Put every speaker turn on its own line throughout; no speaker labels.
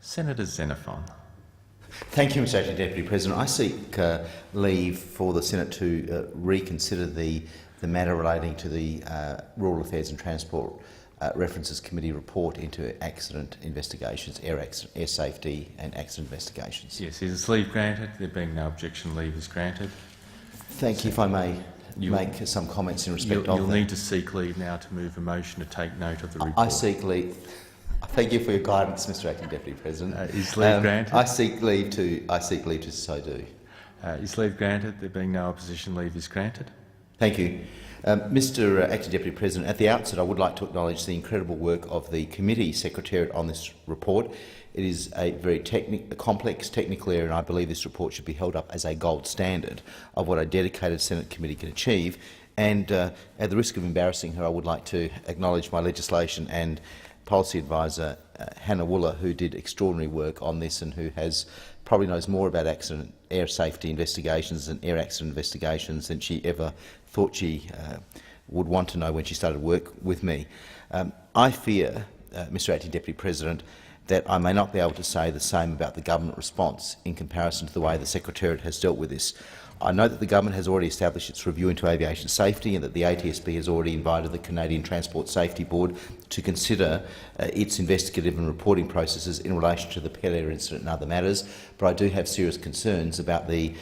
Senator Xenophon.
Thank you, Mr Acting Deputy President. I seek leave for the Senate to reconsider the matter relating to the Rural Affairs and Transport References Committee report into accident investigations, air safety and accident investigations.
Yes, is leave granted? There being no objection, leave is granted.
Thank you. If I may make some comments in respect of that.
You'll need to seek leave now to move a motion to take note of the report.
I seek leave. Thank you for your guidance, Mr Acting Deputy President.
Is leave granted?
I seek leave to so do.
Is leave granted? There being no opposition, leave is granted.
Thank you. Mr Acting Deputy President, at the outset I would like to acknowledge the incredible work of the committee secretariat on this report. It is a very complex technical area, and I believe this report should be held up as a gold standard of what a dedicated Senate committee can achieve. And at the risk of embarrassing her, I would like to acknowledge my legislation and policy advisor, Hannah Wooler, who did extraordinary work on this and who probably knows more about air safety investigations and air accident investigations than she ever thought she would want to know when she started work with me. I fear, Mr Acting Deputy President, that I may not be able to say the same about the government response in comparison to the way the Secretariat has dealt with this. I know that the government has already established its review into aviation safety and that the ATSB has already invited the Canadian Transport Safety Board to consider its investigative and reporting processes in relation to the Pell Air incident and other matters. But I do have serious concerns about the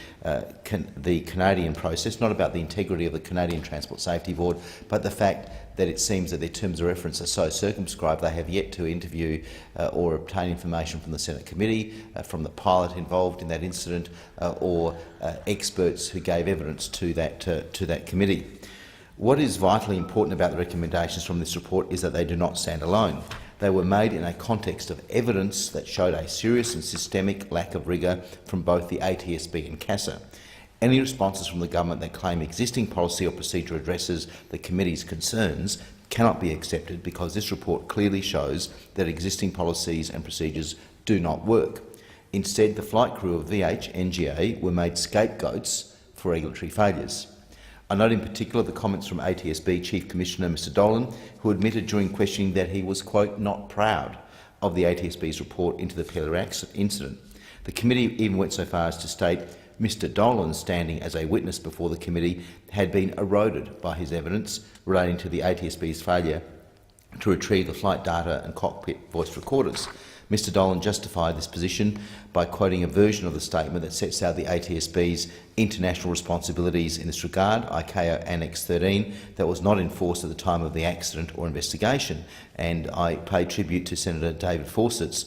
Canadian process, not about the integrity of the Canadian Transport Safety Board, but the fact that it seems that their terms of reference are so circumscribed they have yet to interview or obtain information from the Senate committee, from the pilot involved in that incident, or experts who gave evidence to that committee. What is vitally important about the recommendations from this report is that they do not stand alone. They were made in a context of evidence that showed a serious and systemic lack of rigour from both the ATSB and CASA. Any responses from the government that claim existing policy or procedure addresses the committee's concerns cannot be accepted because this report clearly shows that existing policies and procedures do not work. Instead, the flight crew of VH-NGA were made scapegoats for regulatory failures. I note in particular the comments from ATSB Chief Commissioner Mr Dolan, who admitted during questioning that he was, quote, not proud of the ATSB's report into the Pell Air incident. The committee even went so far as to state Mr Dolan's standing as a witness before the committee had been eroded by his evidence relating to the ATSB's failure to retrieve the flight data and cockpit voice recorders. Mr Dolan justified this position by quoting a version of the statement that sets out the ATSB's international responsibilities in this regard, ICAO Annex 13, that was not enforced at the time of the accident or investigation. And I pay tribute to Senator David Fawcett's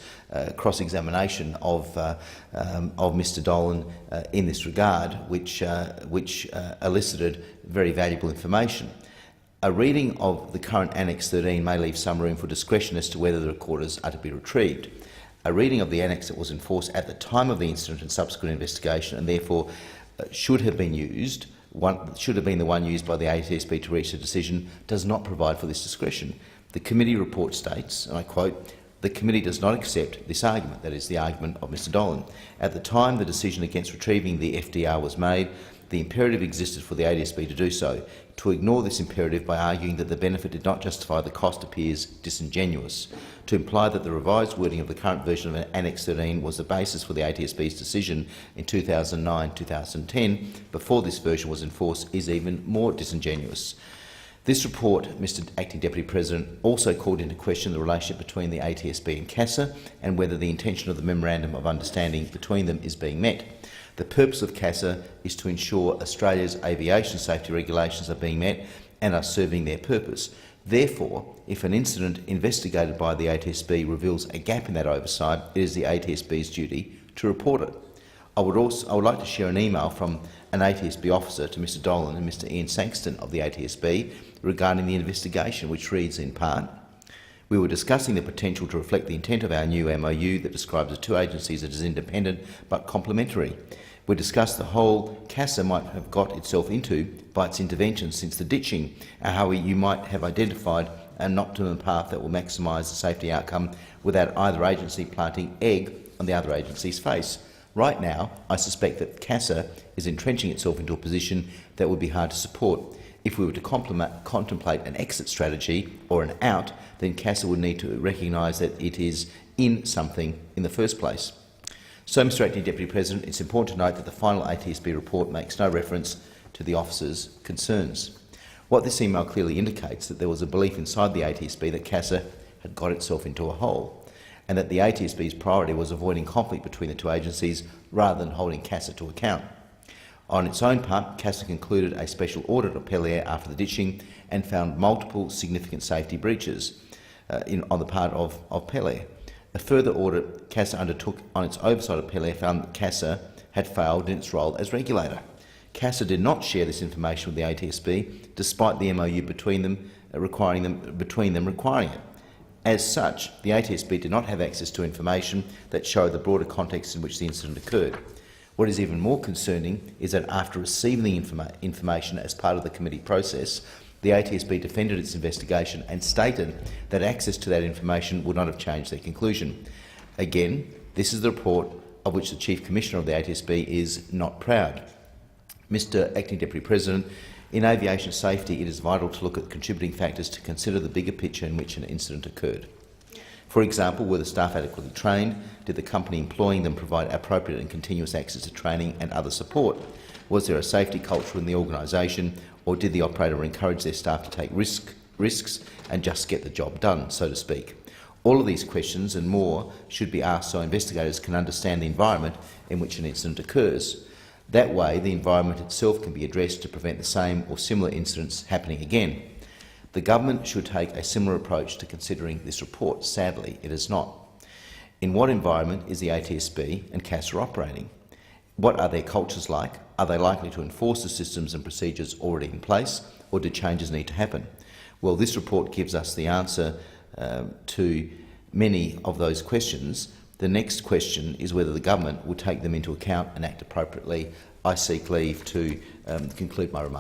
cross-examination of Mr Dolan in this regard, which elicited very valuable information. A reading of the current Annex 13 may leave some room for discretion as to whether the recorders are to be retrieved. A reading of the annex that was enforced at the time of the incident and subsequent investigation, and therefore should have been the one used by the ATSB to reach a decision, does not provide for this discretion. The committee report states, and I quote, "The committee does not accept this argument," that is the argument of Mr Dolan. "At the time the decision against retrieving the FDR was made, the imperative existed for the ATSB to do so. To ignore this imperative by arguing that the benefit did not justify the cost appears disingenuous. To imply that the revised wording of the current version of Annex 13 was the basis for the ATSB's decision in 2009-2010 before this version was enforced is even more disingenuous." This report, Mr Acting Deputy President, also called into question the relationship between the ATSB and CASA and whether the intention of the Memorandum of Understanding between them is being met. The purpose of CASA is to ensure Australia's aviation safety regulations are being met and are serving their purpose. Therefore, if an incident investigated by the ATSB reveals a gap in that oversight, it is the ATSB's duty to report it. I would like to share an email from an ATSB officer to Mr Dolan and Mr Ian Sangston of the ATSB regarding the investigation, which reads in part, "We were discussing the potential to reflect the intent of our new MOU that describes the two agencies as independent but complementary. We discussed the hole CASA might have got itself into by its intervention since the ditching, and how you might have identified an optimum path that will maximise the safety outcome without either agency planting egg on the other agency's face. Right now, I suspect that CASA is entrenching itself into a position that would be hard to support. If we were to contemplate an exit strategy or an out, then CASA would need to recognise that it is in something in the first place. So, Mr Acting Deputy President, it's important to note that the final ATSB report makes no reference to the officer's concerns. What this email clearly indicates that there was a belief inside the ATSB that CASA had got itself into a hole, and that the ATSB's priority was avoiding conflict between the two agencies rather than holding CASA to account. On its own part, CASA concluded a special audit of Pelair after the ditching and found multiple significant safety breaches on the part of Pelair. A further audit CASA undertook on its oversight of Pelair found that CASA had failed in its role as regulator. CASA did not share this information with the ATSB, despite the MOU between them requiring it. As such, the ATSB did not have access to information that showed the broader context in which the incident occurred. What is even more concerning is that after receiving the information as part of the committee process, the ATSB defended its investigation and stated that access to that information would not have changed their conclusion. Again, this is the report of which the Chief Commissioner of the ATSB is not proud. Mr Acting Deputy President, in aviation safety it is vital to look at contributing factors to consider the bigger picture in which an incident occurred. For example, were the staff adequately trained? Did the company employing them provide appropriate and continuous access to training and other support? Was there a safety culture in the organisation, or did the operator encourage their staff to take risks and just get the job done, so to speak? All of these questions and more should be asked so investigators can understand the environment in which an incident occurs. That way, the environment itself can be addressed to prevent the same or similar incidents happening again. The government should take a similar approach to considering this report. Sadly, it is not. In what environment is the ATSB and CASA operating? What are their cultures like? Are they likely to enforce the systems and procedures already in place, or do changes need to happen? Well, this report gives us the answer to many of those questions. The next question is whether the government will take them into account and act appropriately. I seek leave to conclude my remarks.